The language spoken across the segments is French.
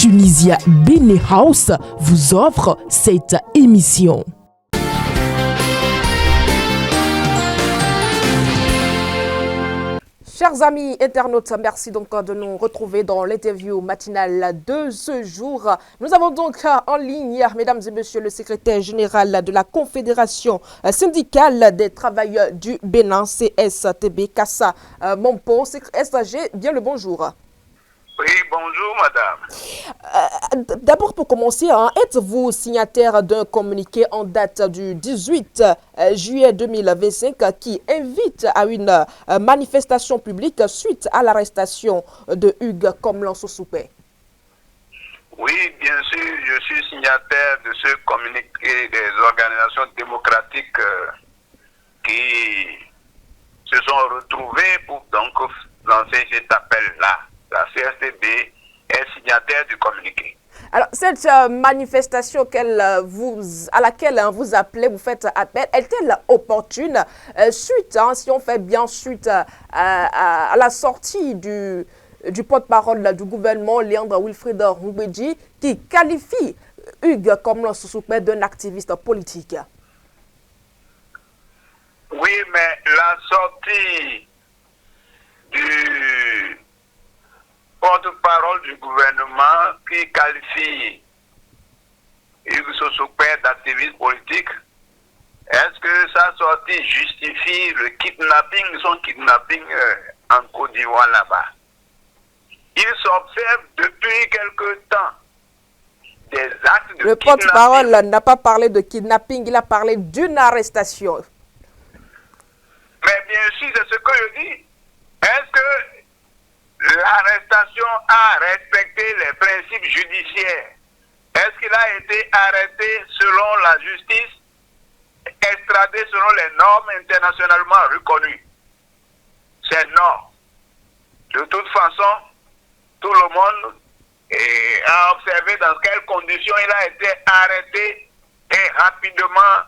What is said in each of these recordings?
Tunisia Bene House vous offre cette émission. Chers amis internautes, merci donc de nous retrouver dans l'interview matinale de ce jour. Nous avons donc en ligne, mesdames et messieurs, le secrétaire général de la Confédération syndicale des travailleurs du Bénin, CSTB, Kassa Mompo. SAG, bien le bonjour. Oui, bonjour madame. D'abord pour commencer, êtes-vous signataire d'un communiqué en date du 18 juillet 2025 qui invite à une manifestation publique suite à l'arrestation de Hugues Komlan-Sossoupé? Oui, bien sûr, je suis signataire de ce communiqué des organisations démocratiques qui se sont retrouvées pour donc lancer cet appel-là. La CSTB est signataire du communiqué. Alors, cette manifestation à laquelle vous appelez, vous faites appel, est-elle opportune suite, si on fait bien suite à la sortie du porte-parole du gouvernement, Léandre Wilfried Ngouedji, qui qualifie Hugues Komlan-Sossoupé d'un activiste politique? Oui, mais la sortie du porte-parole du gouvernement qui qualifie Hugues Sossoupé d'activiste politique, est-ce que sa sortie justifie le kidnapping, son kidnapping en Côte d'Ivoire là-bas? Il s'observe depuis quelque temps des actes de kidnapping. Le porte-parole n'a pas parlé de kidnapping, il a parlé d'une arrestation. Mais bien sûr, c'est ce que je dis. Est-ce que l'arrestation a respecté les principes judiciaires? Est-ce qu'il a été arrêté selon la justice, extradé selon les normes internationalement reconnues? C'est non. De toute façon, tout le monde a observé dans quelles conditions il a été arrêté et rapidement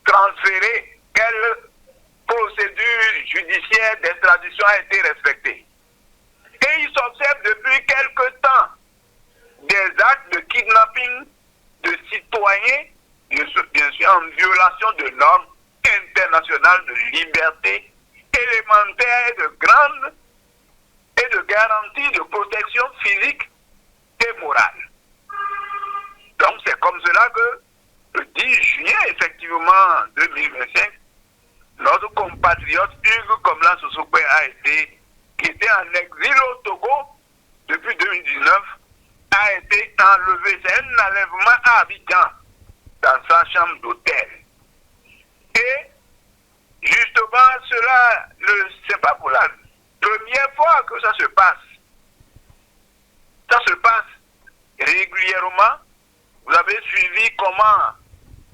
transféré. Quelle procédure judiciaire d'extradition a été respectée. Et il s'observe depuis quelque temps des actes de kidnapping de citoyens, bien sûr en violation de normes internationales de liberté élémentaire et de garantie de protection physique et morale. Donc c'est comme cela que le 10 juillet, effectivement, 2025, notre compatriote Hugues Komlan-Sossoupé qui était en exil au Togo depuis 2019, a été enlevé. C'est un enlèvement à Abidjan, dans sa chambre d'hôtel. Et justement, cela, c'est pas pour la première fois que ça se passe. Ça se passe régulièrement. Vous avez suivi comment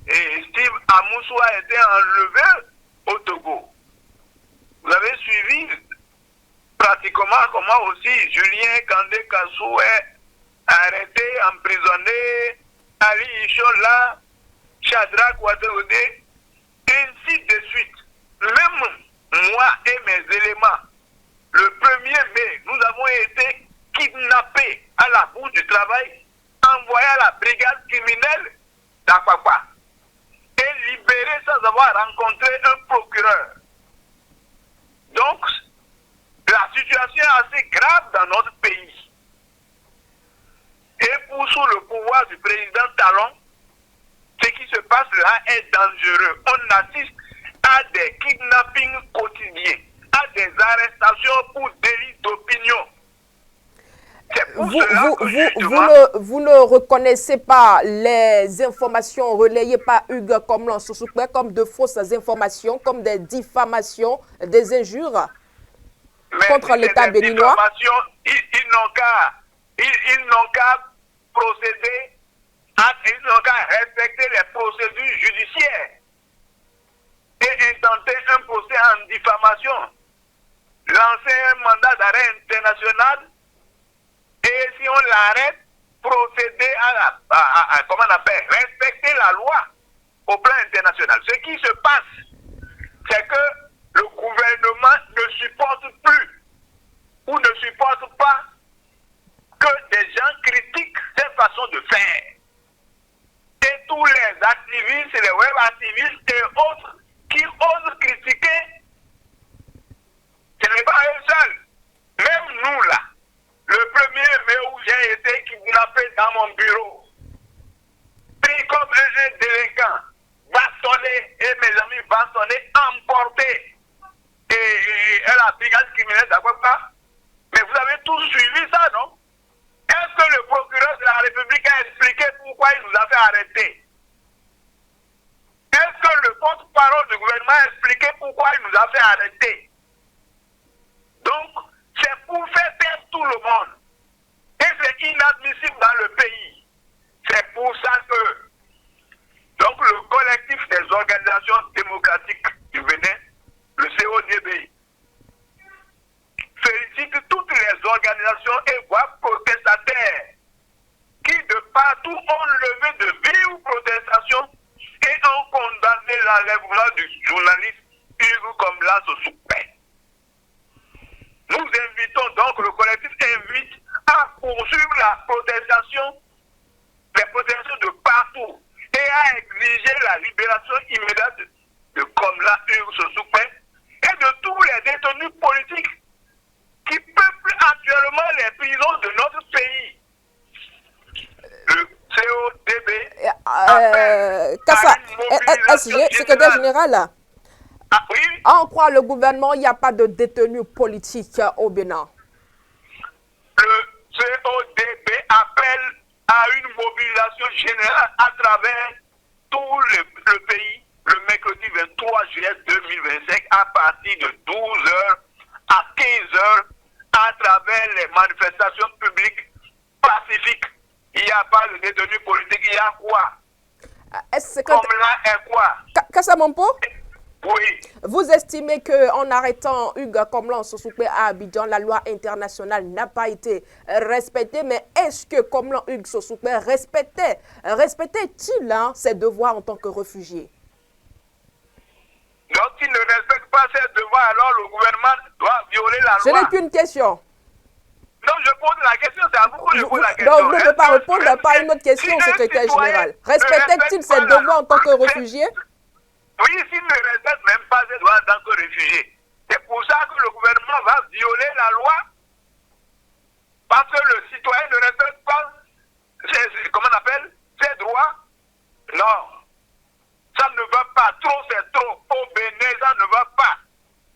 Steve Amoussou a été enlevé au Togo. Vous avez suivi pratiquement comment aussi Julien Kandé-Kassou est arrêté, emprisonné, Ali Ishola, Shadrach Ouadéodé, ainsi de suite. Même moi et mes éléments, le 1er mai, nous avons été kidnappés à la bourse du travail, envoyés à la brigade criminelle d'Akwakwa et libérés sans avoir rencontré un procureur. Donc, la situation est assez grave dans notre pays. Et sous le pouvoir du président Talon, ce qui se passe là est dangereux. On assiste à des kidnappings quotidiens, à des arrestations pour délit d'opinion. Vous ne reconnaissez pas les informations relayées par Hugues Komlan-Sossoupé comme de fausses informations, comme des diffamations, des injures contre l'État béninois? Ils n'ont qu'à procéder, ils n'ont qu'à respecter les procédures judiciaires et intenter un procès en diffamation, lancer un mandat d'arrêt international. Et si on l'arrête, procéder à comment on appelle, respecter la loi au plan international. Ce qui se passe, c'est que le gouvernement ne supporte plus ou ne supporte pas que des mon bureau, pris comme un délinquant, bâtonné, et mes amis bâtonnés, emportés. Et la brigade criminelle, d'accord pas? Mais vous avez tous suivi ça, non? Est-ce que le procureur de la République a expliqué pourquoi il nous a fait arrêter? Est-ce que le porte-parole du gouvernement a expliqué pourquoi il nous a fait arrêter? Donc, c'est pour faire taire tout le monde. Et c'est inadmissible dans le pays. C'est pour ça que donc le collectif des organisations démocratiques du Bénin, le CODB, félicite toutes les organisations et voix protestataires qui de partout ont levé de vives protestations et ont condamné l'enlèvement du journaliste Hugo Komla Sosukpe. Nous invitons donc, le collectif invite à poursuivre la protestation, les protestations de partout et à exiger la libération immédiate de Komla Hugo Sosukpe et de tous les détenus politiques qui peuplent actuellement les prisons de notre pays. Le CODB SG, secrétaire général. Ah, oui. En croit le gouvernement, il n'y a pas de détenus politiques au Bénin. Le CODB appelle à une mobilisation générale à travers tout le pays le mercredi 23 juillet 2025 à partir de 12h à 15h à travers les manifestations publiques pacifiques. Il n'y a pas de détenus politiques, il y a quoi? Comme là est quoi? Kassamampo? Oui. Vous estimez qu'en arrêtant Hugo Komla Sosukpe à Abidjan, la loi internationale n'a pas été respectée, mais est-ce que Komla Hugo Sosukpe respectait-il ses devoirs en tant que réfugié? Donc, s'il ne respecte pas ses devoirs, alors le gouvernement doit violer la loi. Ce n'est qu'une question. Non, je pose la question, c'est à vous que je pose la question. Donc, vous ne pouvez pas répondre par une autre question, secrétaire général. Respectait-il ses devoirs en tant que réfugié? Oui, s'il ne respecte même pas ses droits en tant que réfugié. C'est pour ça que le gouvernement va violer la loi. Parce que le citoyen ne respecte pas comment on appelle, ses droits. Non. Ça ne va pas. Trop, c'est trop. Au Bénin, ça ne va pas.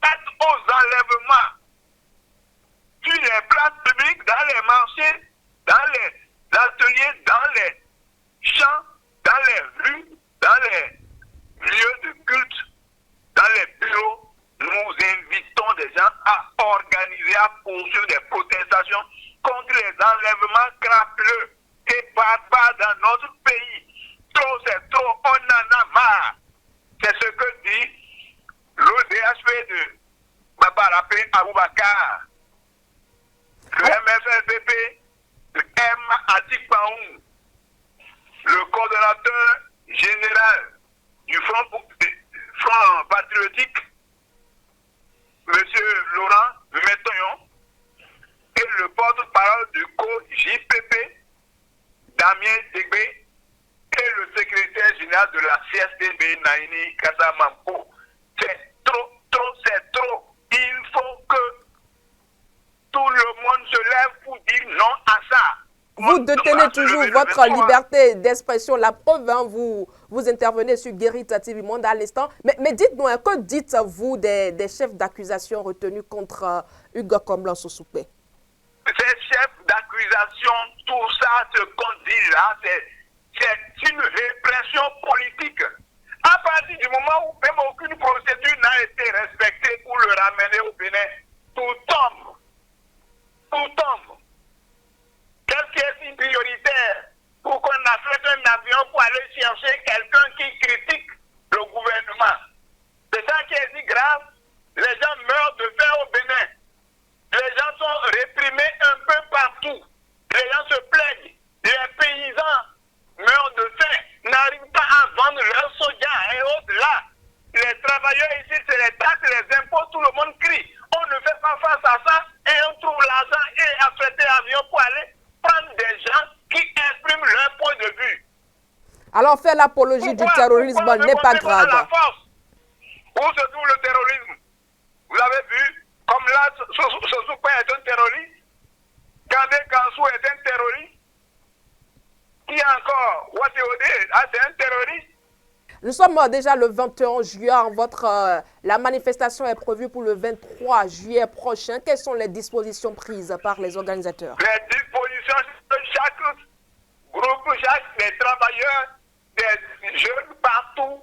Faites aux enlèvements. Sur les places publiques, dans les marchés, dans les ateliers, dans les champs, dans les rues, dans les lieux de culte, dans les bureaux, nous invitons des gens à organiser, à poursuivre des protestations contre les enlèvements crapuleux et barbares dans notre pays. Trop, c'est trop, on en a marre. C'est ce que dit l'ODHP de Babarapé Aboubakar, le MFLPP de M. Atikpaoum, le coordonnateur général du Front patriotique, M. Laurent Métoyon, et le porte-parole du co-JPP, Damien Degbé, et le secrétaire général de la CSTB, Naini Kassamampo. C'est trop, trop, c'est trop. Il faut que tout le monde se lève pour dire non à ça. Vous détenez toujours votre liberté d'expression. La preuve, hein, vous intervenez sur Guérita TV Monde à l'instant. Mais dites-nous, que dites-vous des chefs d'accusation retenus contre Hugo Komla Sosukpe? Ces chefs d'accusation, tout ça, ce qu'on dit là, c'est une répression politique. À partir du moment où même aucune procédure n'a été respectée pour le ramener au Bénin, tout tombe. Tout tombe. Qu'est-ce qui est si prioritaire pour qu'on affrète un avion pour aller chercher quelqu'un qui critique le gouvernement? C'est ça qui est si grave. Les gens meurent de faim au Bénin. Les gens sont réprimés un peu partout. Les gens se plaignent. Les paysans meurent de faim, n'arrivent pas à vendre leurs soja et autres là. Les travailleurs ici, c'est les taxes, les impôts, tout le monde crie. On ne fait pas face à ça et on trouve l'argent et affréter l'avion pour aller prendre des gens qui expriment leur point de vue. Alors faire l'apologie du terrorisme n'est pas grave. Où se trouve le terrorisme? Vous avez vu, comme là, Sosukpe est un terroriste, Kandé Kansou est un terroriste. Nous sommes déjà le 21 juillet. La manifestation est prévue pour le 23 juillet prochain. Quelles sont les dispositions prises par les organisateurs? Les dispositions de chaque groupe, des travailleurs, des jeunes partout,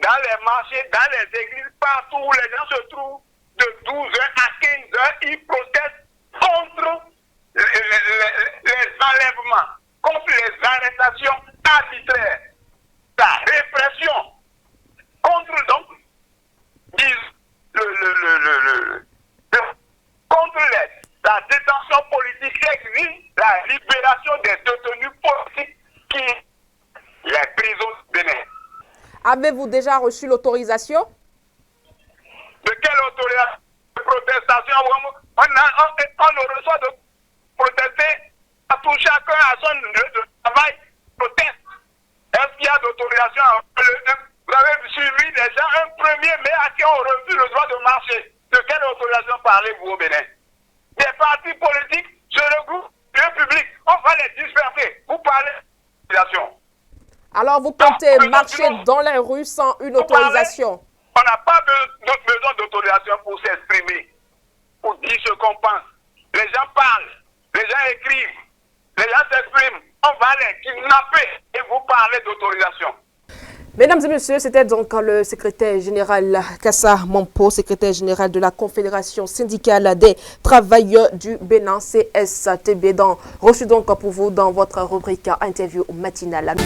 dans les marchés, dans les églises, partout où les gens se trouvent, de 12h à 15h, ils protestent contre les enlèvements, contre les arrestations arbitraires, la répression, contre donc contre la détention politique exige la libération des détenus politiques qui les prisons du Bénin. Avez-vous déjà reçu l'autorisation? De quelle autorisation de protestation? On ne reçoit de protester à tout chacun à son lieu de travail, proteste. Est-ce qu'il y a d'autorisation? Vous avez suivi des gens, un 1er mai à qui on refuse le droit de marcher. De quelle autorisation parlez-vous au Bénin? Des partis politiques se regroupent, lieu public, on va les disperser. Vous parlez d'autorisation. Alors vous comptez marcher dans les rues sans une autorisation? On n'a pas besoin d'autorisation pour s'exprimer, pour dire ce qu'on pense. Les gens parlent, les gens écrivent, les gens s'expriment. On va les kidnapper et vous parlez d'autorisation. Mesdames et messieurs, c'était donc le secrétaire général Kassa Mampo, secrétaire général de la Confédération syndicale des travailleurs du Bénin, CSTB, reçu donc pour vous dans votre rubrique interview matinale.